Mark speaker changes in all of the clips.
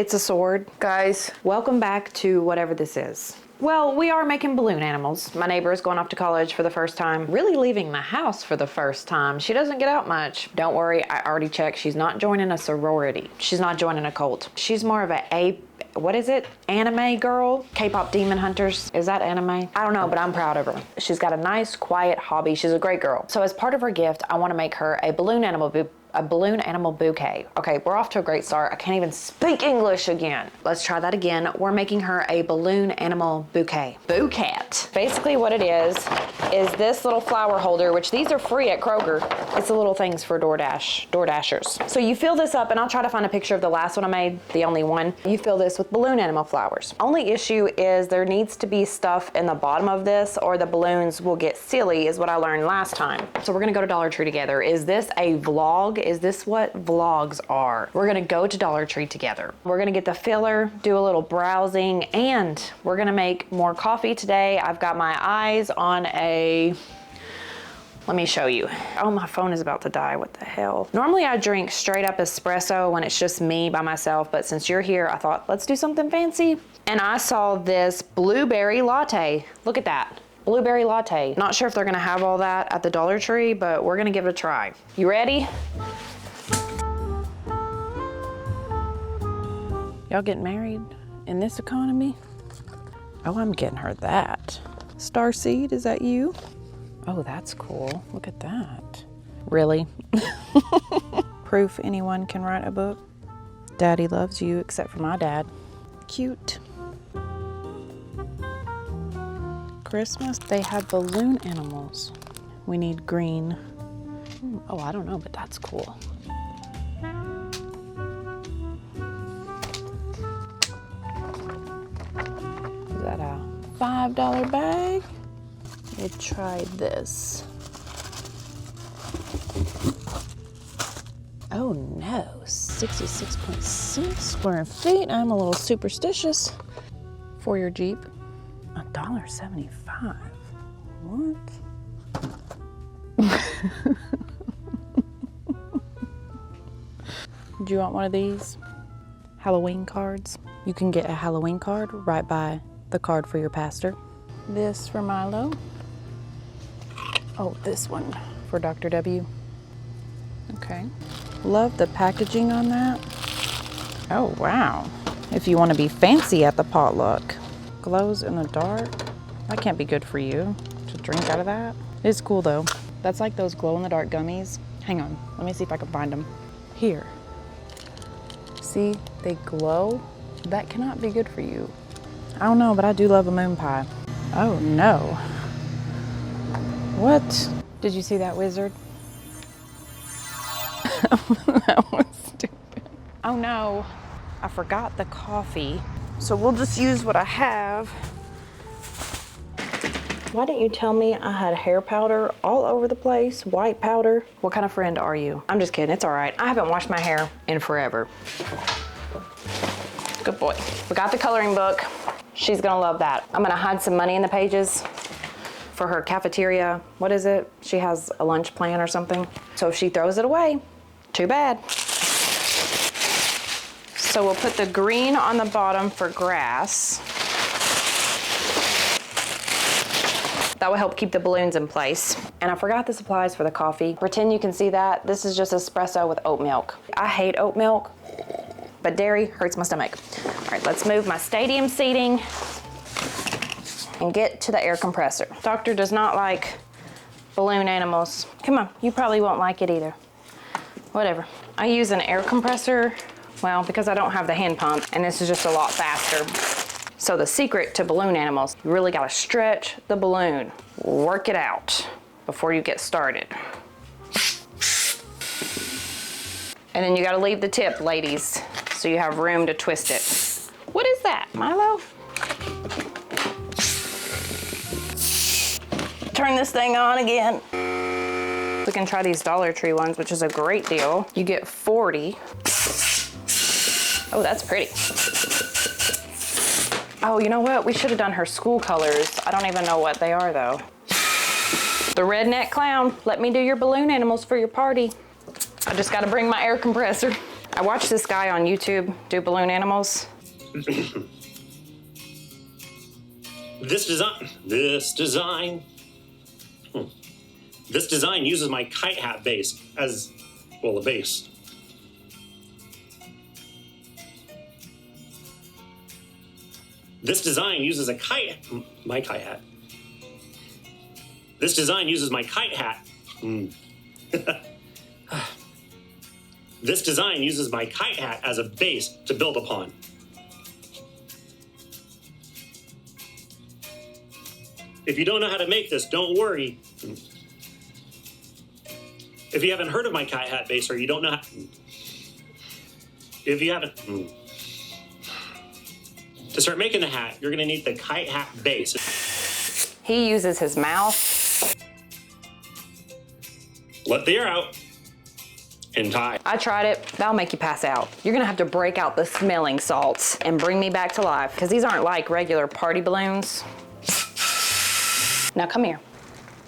Speaker 1: It's a sword. Guys, welcome back to whatever this is. Well, we are making balloon animals. My neighbor is going off to college for the first time, really leaving the house for the first time. She doesn't get out much. Don't worry, I already checked. She's not joining a sorority. She's not joining a cult. She's more of what is it? Anime girl? K-pop Demon Hunters. Is that anime? I don't know, but I'm proud of her. She's got a nice, quiet hobby. She's a great girl. So as part of her gift, I want to make her a balloon animal bouquet. Okay, we're off to a great start. I can't even speak English again. Let's try that again. We're making her a balloon animal bouquet. Bouquet. Basically what it is this little flower holder, which these are free at Kroger. It's the little things for DoorDashers. So you fill this up, and I'll try to find a picture of the last one I made, the only one. You fill this with balloon animal flowers. Only issue is there needs to be stuff in the bottom of this or the balloons will get silly, is what I learned last time. So we're gonna go to Dollar Tree together. Is this a vlog? Is this what vlogs are? We're gonna go to Dollar Tree together. We're gonna get the filler, do a little browsing, and we're gonna make more coffee today. I've got my eyes on let me show you. Oh, my phone is about to die. What the hell? Normally I drink straight up espresso when it's just me by myself, but since you're here, I thought, let's do something fancy. And I saw this blueberry latte. Look at that. Blueberry latte. Not sure if they're gonna have all that at the Dollar Tree, but we're gonna give it a try. You ready? Y'all getting married in this economy? Oh, I'm getting her that. Starseed, is that you? Oh, that's cool. Look at that. Really? Proof anyone can write a book. Daddy loves you, except for my dad. Cute. Christmas, they have balloon animals. We need green. Oh, I don't know, but that's cool. Is that a $5 bag? We'll try this. Oh no, 66.6 square feet. I'm a little superstitious. For your Jeep. $1.75. What? Do you want one of these? Halloween cards. You can get a Halloween card right by the card for your pastor. This for Milo. Oh, this one for Dr. W. Okay. Love the packaging on that. Oh, wow. If you want to be fancy at the potluck. Glows in the dark. That can't be good for you to drink out of that. It's cool though. That's like those glow in the dark gummies. Hang on, let me see if I can find them. Here. See, they glow. That cannot be good for you. I don't know, but I do love a moon pie. Oh no. What? Did you see that wizard? That was stupid. Oh no, I forgot the coffee. So we'll just use what I have. Why didn't you tell me I had hair powder all over the place? White powder? What kind of friend are you? I'm just kidding, it's all right. I haven't washed my hair in forever. Good boy. We got the coloring book. She's gonna love that. I'm gonna hide some money in the pages for her cafeteria. What is it? She has a lunch plan or something. So if she throws it away, too bad. So we'll put the green on the bottom for grass. That will help keep the balloons in place. And I forgot the supplies for the coffee. Pretend you can see that. This is just espresso with oat milk. I hate oat milk, but dairy hurts my stomach. All right, let's move my stadium seating and get to the air compressor. Doctor does not like balloon animals. Come on, you probably won't like it either. Whatever. I use an air compressor, well, because I don't have the hand pump, and this is just a lot faster. So the secret to balloon animals, you really gotta stretch the balloon. Work it out before you get started. And then you gotta leave the tip, ladies, so you have room to twist it. What is that, Milo? Turn this thing on again. We can try these Dollar Tree ones, which is a great deal. You get 40. Oh, that's pretty. Oh, you know what? We should have done her school colors. I don't even know what they are though. The redneck clown. Let me do your balloon animals for your party. I just gotta bring my air compressor. I watched this guy on YouTube do balloon animals.
Speaker 2: This design uses my kite hat base as, well, a base. This design uses my kite hat. This design uses my kite hat. This design uses my kite hat as a base to build upon. If you don't know how to make this, don't worry. If you haven't heard of my kite hat base, or you don't know how, if you haven't, to start making the hat, you're gonna need the kite hat base.
Speaker 1: He uses his mouth.
Speaker 2: Let the air out and tie.
Speaker 1: I tried it. That'll make you pass out. You're gonna have to break out the smelling salts and bring me back to life, because these aren't like regular party balloons. Now come here.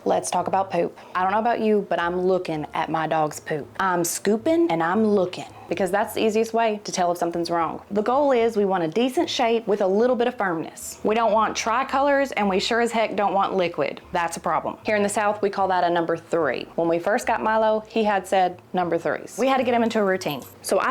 Speaker 1: Let's talk about poop. I don't know about you, but I'm looking at my dog's poop. I'm scooping and I'm looking, because that's the easiest way to tell if something's wrong. The goal is we want a decent shape with a little bit of firmness. We don't want tricolors, and we sure as heck don't want liquid. That's a problem. Here in the South, we call that a number 3. When we first got Milo, he had said number 3s. We had to get him into a routine. So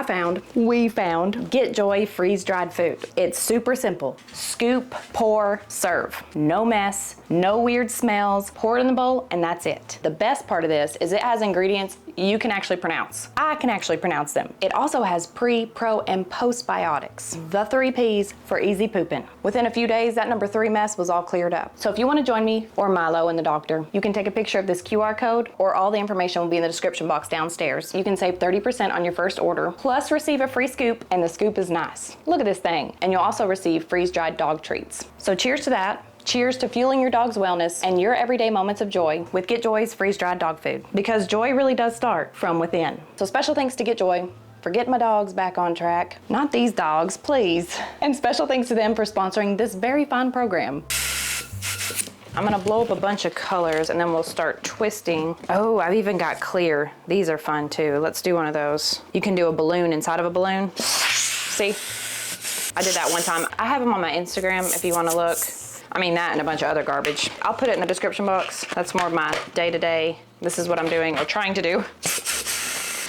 Speaker 1: we found Get Joy freeze-dried food. It's super simple. Scoop, pour, serve. No mess, no weird smells. Pour it in the bowl, and that's it. The best part of this is it has ingredients you can actually pronounce. I can actually pronounce them. It also has pre, pro, and postbiotics. The 3 Ps for easy pooping. Within a few days, that number 3 mess was all cleared up. So if you want to join me or Milo and the doctor, you can take a picture of this QR code, or all the information will be in the description box downstairs. You can save 30% on your first order, plus receive a free scoop, and the scoop is nice. Look at this thing. And you'll also receive freeze-dried dog treats. So cheers to that. Cheers to fueling your dog's wellness and your everyday moments of joy with Get Joy's freeze-dried dog food. Because joy really does start from within. So special thanks to Get Joy for getting my dogs back on track. Not these dogs, please. And special thanks to them for sponsoring this very fun program. I'm gonna blow up a bunch of colors, and then we'll start twisting. Oh, I've even got clear. These are fun too. Let's do one of those. You can do a balloon inside of a balloon. See? I did that one time. I have them on my Instagram if you wanna look. I mean, that and a bunch of other garbage. I'll put it in the description box. That's more of my day-to-day. This is what I'm doing, or trying to do.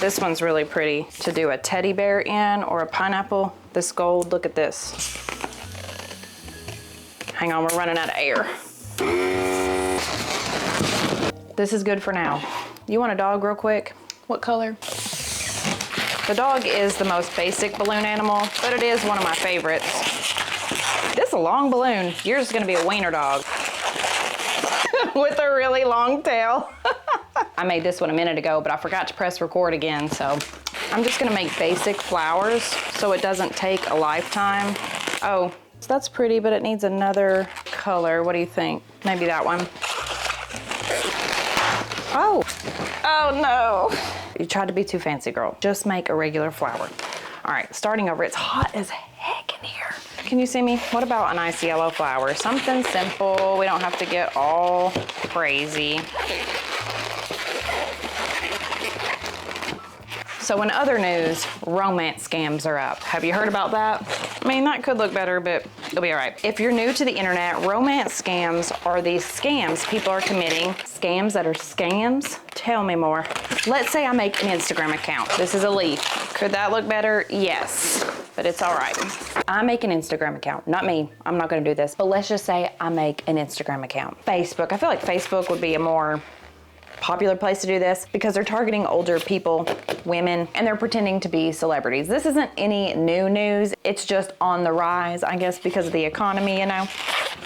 Speaker 1: This one's really pretty to do a teddy bear in, or a pineapple. This gold, look at this. Hang on, we're running out of air. This is good for now. You want a dog real quick? What color? The dog is the most basic balloon animal, but it is one of my favorites. This is a long balloon. Yours is gonna be a wiener dog with a really long tail. I made this one a minute ago, but I forgot to press record again, so I'm just gonna make basic flowers so it doesn't take a lifetime. Oh, so that's pretty, but it needs another color. What do you think? Maybe that one. Oh no. You tried to be too fancy, girl. Just make a regular flower. All right, starting over. It's hot as heck in here. Can you see me? What about a nice yellow flower? Something simple. We don't have to get all crazy. So in other news, romance scams are up. Have you heard about that? I mean, that could look better, but it'll be all right. If you're new to the internet, romance scams are these scams people are committing. Scams that are scams? Tell me more. Let's say I make an Instagram account. This is a leaf. Could that look better? Yes, but it's all right. I make an Instagram account. Not me. I'm not gonna do this. But let's just say I make an Instagram account. Facebook. I feel like Facebook would be a more popular place to do this because they're targeting older people, women, and they're pretending to be celebrities. This isn't any new news. It's just on the rise, I guess, because of the economy, you know?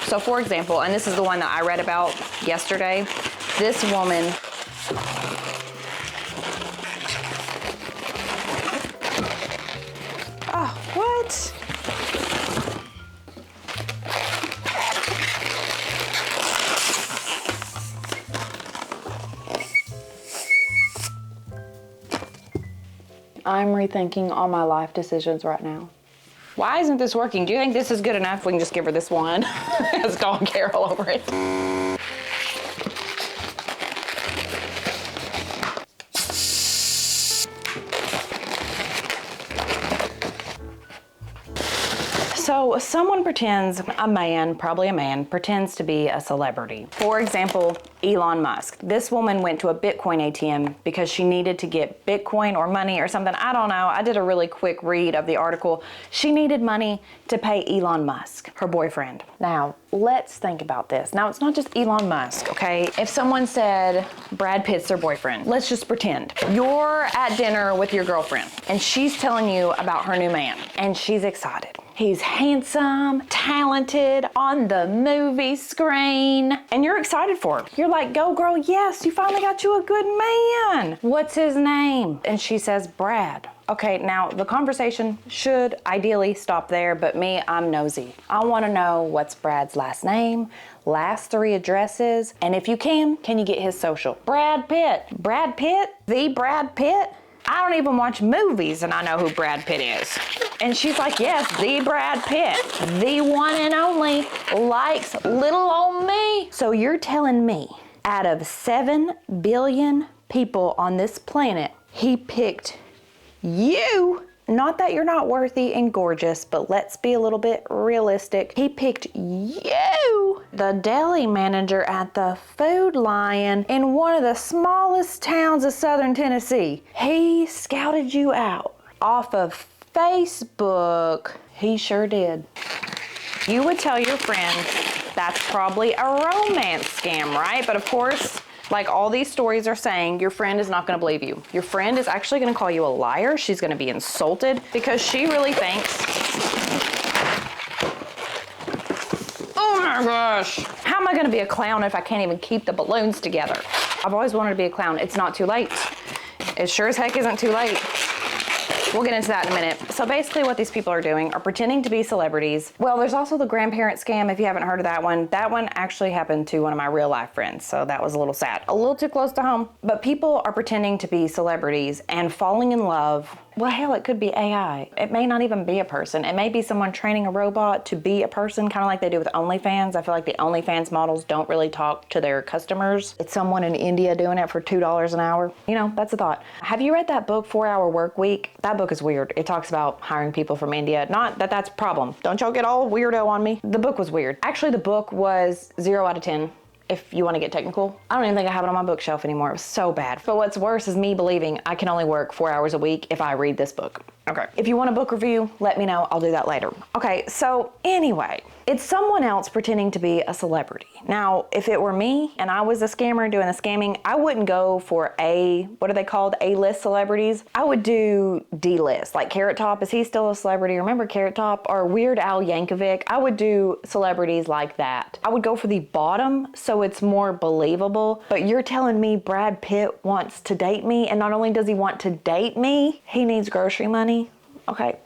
Speaker 1: So for example, and this is the one that I read about yesterday, this woman, oh, what? I'm rethinking all my life decisions right now. Why isn't this working? Do you think this is good enough? We can just give her this one. It has dog hair all over it. So someone pretends, probably a man, pretends to be a celebrity. For example, Elon Musk. This woman went to a Bitcoin ATM because she needed to get Bitcoin or money or something. I don't know. I did a really quick read of the article. She needed money to pay Elon Musk, her boyfriend. Now, let's think about this. Now, it's not just Elon Musk, okay? If someone said Brad Pitt's their boyfriend, let's just pretend. You're at dinner with your girlfriend and she's telling you about her new man and she's excited. He's handsome, talented, on the movie screen, and you're excited for her. You're like, go girl, yes, you finally got you a good man. What's his name? And she says, Brad. Okay, now the conversation should ideally stop there, but me, I'm nosy. I wanna know what's Brad's last name, last 3 addresses, and if you can you get his social? Brad Pitt. Brad Pitt? The Brad Pitt? I don't even watch movies and I know who Brad Pitt is. And she's like, yes, the Brad Pitt, the one and only, likes little old me. So you're telling me out of 7 billion people on this planet, he picked you? Not that you're not worthy and gorgeous, but let's be a little bit realistic. He picked you, the deli manager at the Food Lion in one of the smallest towns of Southern Tennessee. He scouted you out off of Facebook. He sure did. You would tell your friends that's probably a romance scam, right? But of course, like all these stories are saying, your friend is not going to believe you. Your friend is actually going to call you a liar. She's going to be insulted because she really thinks, oh my gosh, how am I going to be a clown if I can't even keep the balloons together? I've always wanted to be a clown. It's not too late. It sure as heck isn't too late. We'll get into that in a minute. So basically what these people are doing are pretending to be celebrities. Well, there's also the grandparent scam, if you haven't heard of that one. That one actually happened to one of my real life friends, so that was a little sad. A little too close to home. But people are pretending to be celebrities and falling in love. Well, hell, it could be AI. It may not even be a person. It may be someone training a robot to be a person, kind of like they do with OnlyFans. I feel like the OnlyFans models don't really talk to their customers. It's someone in India doing it for $2 an hour. You know, that's a thought. Have you read that book, 4 Hour Work Week? That book is weird. It talks about hiring people from India. Not that that's a problem. Don't y'all get all weirdo on me. The book was weird. Actually, the book was 0 out of 10. If you want to get technical. I don't even think I have it on my bookshelf anymore. It was so bad. But what's worse is me believing I can only work 4 hours a week if I read this book. Okay. If you want a book review, let me know. I'll do that later. Okay, so anyway, it's someone else pretending to be a celebrity. Now, if it were me and I was a scammer doing the scamming, I wouldn't go for what are they called? A-list celebrities. I would do D-list. Like Carrot Top, is he still a celebrity? Remember Carrot Top? Or Weird Al Yankovic? I would do celebrities like that. I would go for the bottom so it's more believable. But you're telling me Brad Pitt wants to date me, and not only does he want to date me, he needs grocery money. Okay.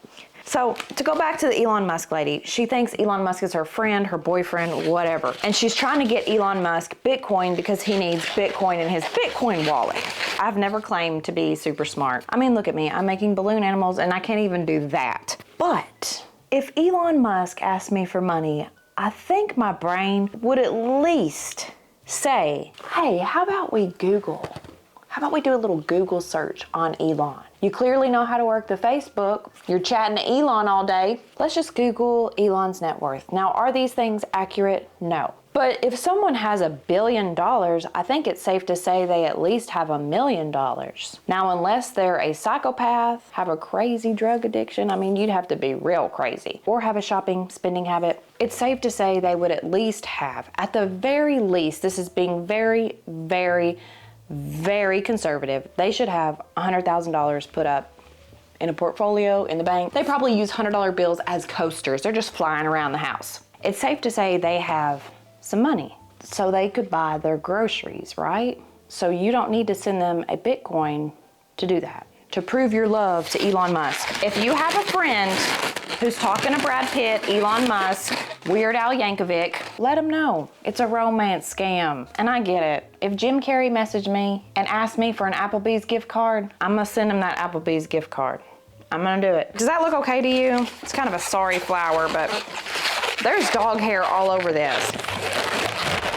Speaker 1: So to go back to the Elon Musk lady, she thinks Elon Musk is her friend, her boyfriend, whatever. And she's trying to get Elon Musk Bitcoin because he needs Bitcoin in his Bitcoin wallet. I've never claimed to be super smart. I mean, look at me. I'm making balloon animals and I can't even do that. But if Elon Musk asked me for money, I think my brain would at least say, hey, how about we Google? How about we do a little Google search on Elon? You clearly know how to work the Facebook. You're chatting to Elon all day. Let's just Google Elon's net worth. Now, are these things accurate? No. But if someone has $1 billion, I think it's safe to say they at least have $1 million. Now, unless they're a psychopath, have a crazy drug addiction, I mean, you'd have to be real crazy, or have a spending habit, it's safe to say they would at least have, at the very least, this is being very, very, very conservative, they should have $100,000 put up in a portfolio in the bank. They probably use $100 bills as coasters. They're just flying around the house. It's safe to say they have some money so they could buy their groceries, right? So you don't need to send them a Bitcoin to do that, to prove your love to Elon Musk. If you have a friend who's talking to Brad Pitt, Elon Musk, Weird Al Yankovic, let them know it's a romance scam. And I get it. If Jim Carrey messaged me and asked me for an Applebee's gift card, I'm gonna send him that Applebee's gift card. I'm gonna do it. Does that look okay to you? It's kind of a sorry flower, but there's dog hair all over this.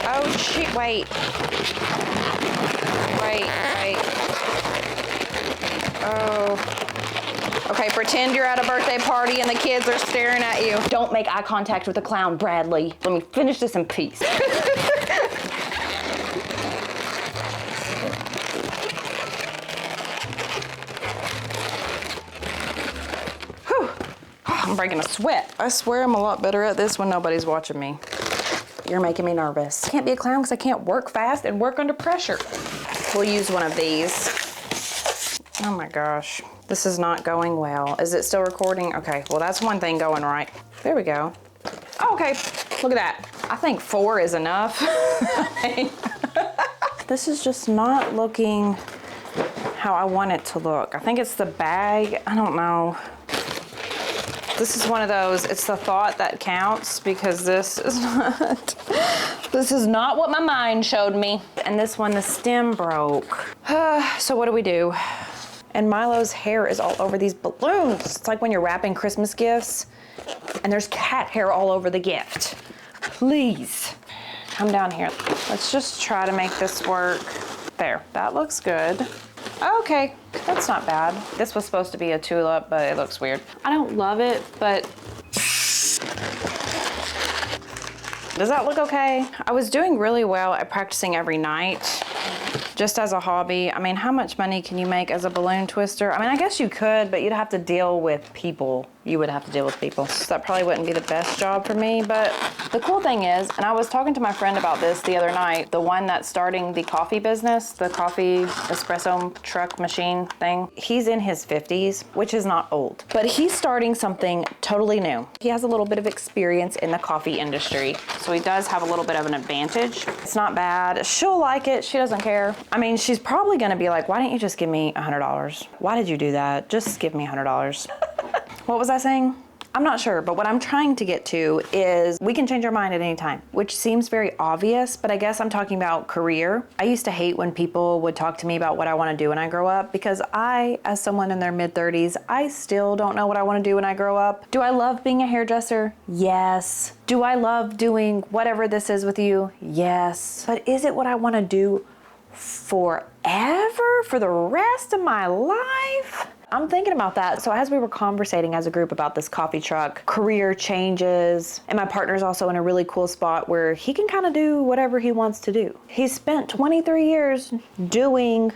Speaker 1: Oh shit, wait. Wait. Oh. Okay, Pretend you're at a birthday party and the kids are staring at you. Don't make eye contact with the clown, Bradley. Let me finish this in peace. Whew. I'm breaking a sweat. I swear I'm a lot better at this when nobody's watching me. You're making me nervous. Can't be a clown because I can't work fast and work under pressure. We'll use one of these. Oh my gosh. This is not going well. Is it still recording? Okay, well that's one thing going right. There we go. Oh, okay, look at that. I think 4 is enough. This is just not looking how I want it to look. I think it's the bag. I don't know. This is one of those, it's the thought that counts because this is not what my mind showed me. And this one, the stem broke. So what do? And Milo's hair is all over these balloons. It's like when you're wrapping Christmas gifts and there's cat hair all over the gift. Please, come down here. Let's just try to make this work. There, that looks good. Okay, that's not bad. This was supposed to be a tulip, but it looks weird. I don't love it, but does that look okay? I was doing really well at practicing every night, just as a hobby. I mean, how much money can you make as a balloon twister? I mean, I guess you could, but you'd have to deal with people. You would have to deal with people. So that probably wouldn't be the best job for me, but the cool thing is, and I was talking to my friend about this the other night, the one that's starting the coffee business, the coffee espresso truck machine thing. He's in his 50s, which is not old, but he's starting something totally new. He has a little bit of experience in the coffee industry, so he does have a little bit of an advantage. It's not bad. She'll like it. She doesn't care. I mean, she's probably gonna be like, why didn't you just give me $100? Why did you do that? Just give me $100. What was I saying? I'm not sure, but what I'm trying to get to is we can change our mind at any time, which seems very obvious, but I guess I'm talking about career. I used to hate when people would talk to me about what I want to do when I grow up, because I, as someone in their mid-30s, I still don't know what I want to do when I grow up. Do I love being a hairdresser? Yes. Do I love doing whatever this is with you? Yes. But is it what I want to do forever, for the rest of my life? I'm thinking about that. So as we were conversating as a group about this coffee truck, career changes, and my partner's also in a really cool spot where he can kind of do whatever he wants to do. He's spent 23 years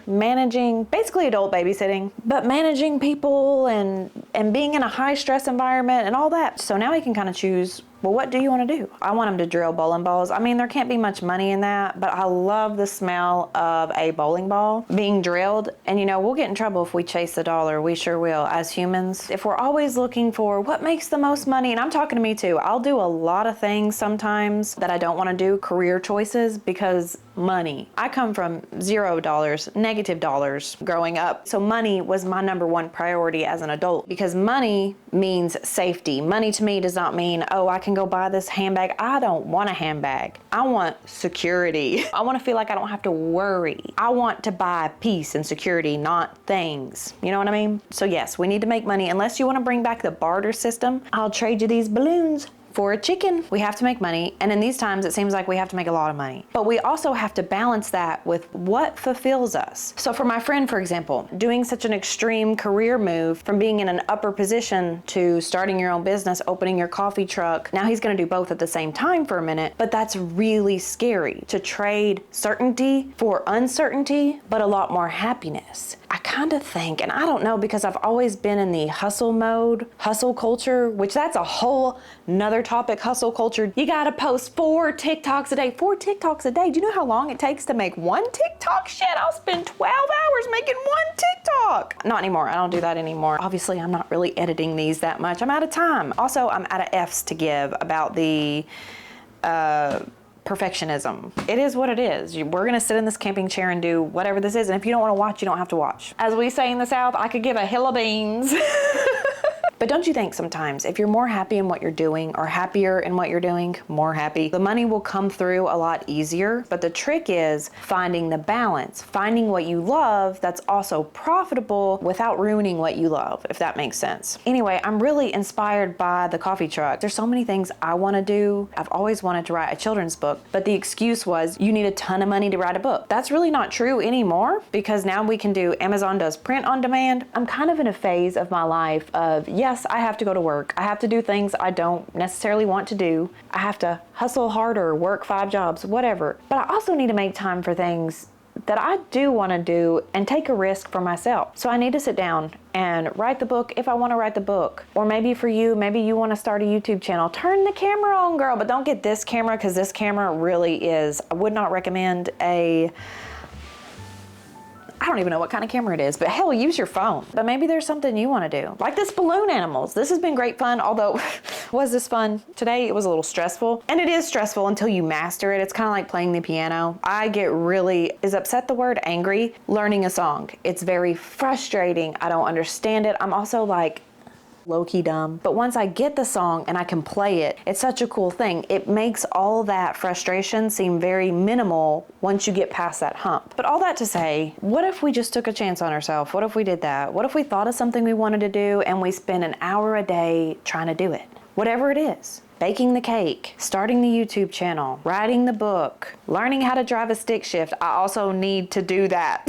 Speaker 1: managing, basically adult babysitting, but managing people and being in a high stress environment and all that. So now he can kind of choose, well, what do you want to do? I want him to drill bowling balls. I mean, there can't be much money in that, but I love the smell of a bowling ball being drilled. And you know, we'll get in trouble if we chase the dollar. We sure will as humans. If we're always looking for what makes the most money, and I'm talking to me too, I'll do a lot of things sometimes that I don't want to do, career choices, because money. I come from $0, negative dollars growing up. So money was my number one priority as an adult, because money means safety. Money to me does not mean, oh, I can go buy this handbag. I don't want a handbag. I want security. I want to feel like I don't have to worry. I want to buy peace and security, not things. You know what I mean? So yes, we need to make money. Unless you want to bring back the barter system, I'll trade you these balloons for a chicken. We have to make money, and in these times it seems like we have to make a lot of money. But we also have to balance that with what fulfills us. So for my friend, for example, doing such an extreme career move from being in an upper position to starting your own business, opening your coffee truck, now he's gonna do both at the same time for a minute, but that's really scary, to trade certainty for uncertainty, but a lot more happiness. I kind of think, and I don't know, because I've always been in the hustle mode, hustle culture, which that's a whole nother topic, hustle culture. You gotta post 4 TikToks a day. 4 TikToks a day. Do you know how long it takes to make one TikTok? Shit, I'll spend 12 hours making one TikTok. Not anymore. I don't do that anymore. Obviously, I'm not really editing these that much. I'm out of time. Also, I'm out of F's to give about the perfectionism. It is what it is. We're gonna sit in this camping chair and do whatever this is, and if you don't wanna watch, you don't have to watch. As we say in the South, I could give a hill of beans. But don't you think sometimes if you're more happy in what you're doing or happier in what you're doing, more happy, the money will come through a lot easier? But the trick is finding the balance, finding what you love that's also profitable without ruining what you love, if that makes sense. Anyway, I'm really inspired by the coffee truck. There's so many things I want to do. I've always wanted to write a children's book, but the excuse was you need a ton of money to write a book. That's really not true anymore because now we can do, Amazon does print on demand. I'm kind of in a phase of my life of, yes, I have to go to work. I have to do things I don't necessarily want to do. I have to hustle harder, work 5 jobs, whatever. But I also need to make time for things that I do want to do and take a risk for myself. So I need to sit down and write the book if I want to write the book. Or maybe for you, maybe you want to start a YouTube channel. Turn the camera on, girl, but don't get this camera because this camera really is, I would not recommend I don't even know what kind of camera it is, but hell, use your phone. But maybe there's something you want to do. Like this balloon animals. This has been great fun, although was this fun? Today it was a little stressful. And it is stressful until you master it. It's kind of like playing the piano. I get really, is upset the word angry? Learning a song. It's very frustrating. I don't understand it. I'm also like, low-key dumb. But once I get the song and I can play it, it's such a cool thing. It makes all that frustration seem very minimal once you get past that hump. But all that to say, what if we just took a chance on ourselves? What if we did that? What if we thought of something we wanted to do and we spend an hour a day trying to do it? Whatever it is. Baking the cake, starting the YouTube channel, writing the book, learning how to drive a stick shift. I also need to do that.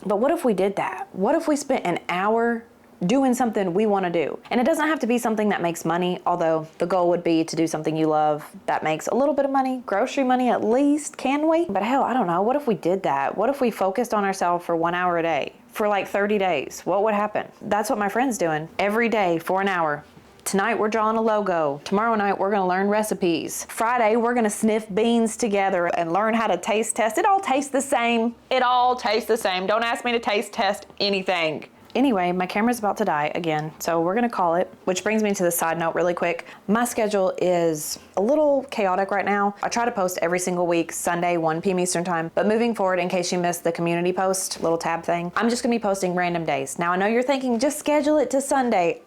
Speaker 1: But what if we did that? What if we spent an hour doing something we want to do? And it doesn't have to be something that makes money, although the goal would be to do something you love that makes a little bit of money, grocery money at least, can we? But hell, I don't know. What if we did that? What if we focused on ourselves for 1 hour a day for like 30 days? What would happen? That's what my friend's doing every day for an hour. Tonight we're drawing a logo. Tomorrow night we're gonna learn recipes. Friday we're gonna sniff beans together and learn how to taste test. It all tastes the same. It all tastes the same. Don't ask me to taste test anything. Anyway, my camera's about to die again, so we're gonna call it, which brings me to the side note really quick. My schedule is a little chaotic right now. I try to post every single week, Sunday, 1 p.m. Eastern time, but moving forward, in case you missed the community post, little tab thing, I'm just gonna be posting random days. Now, I know you're thinking, just schedule it to Sunday.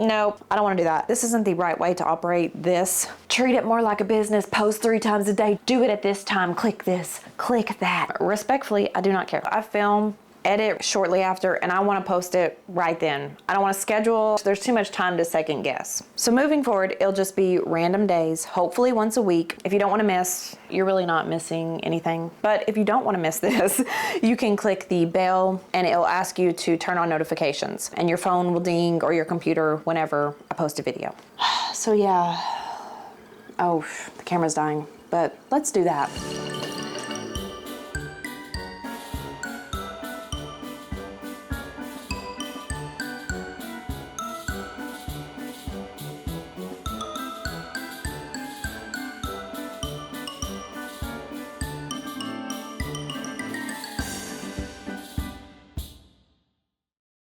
Speaker 1: No, I don't wanna do that. This isn't the right way to operate this. Treat it more like a business, post 3 times a day, do it at this time, click this, click that. Respectfully, I do not care. I film, edit shortly after, and I want to post it right then. I don't want to schedule. There's too much time to second guess. So moving forward, it'll just be random days, hopefully once a week. If you don't want to miss, you're really not missing anything. But if you don't want to miss this, you can click the bell and it'll ask you to turn on notifications and your phone will ding or your computer whenever I post a video. So yeah, oh, the camera's dying, but let's do that.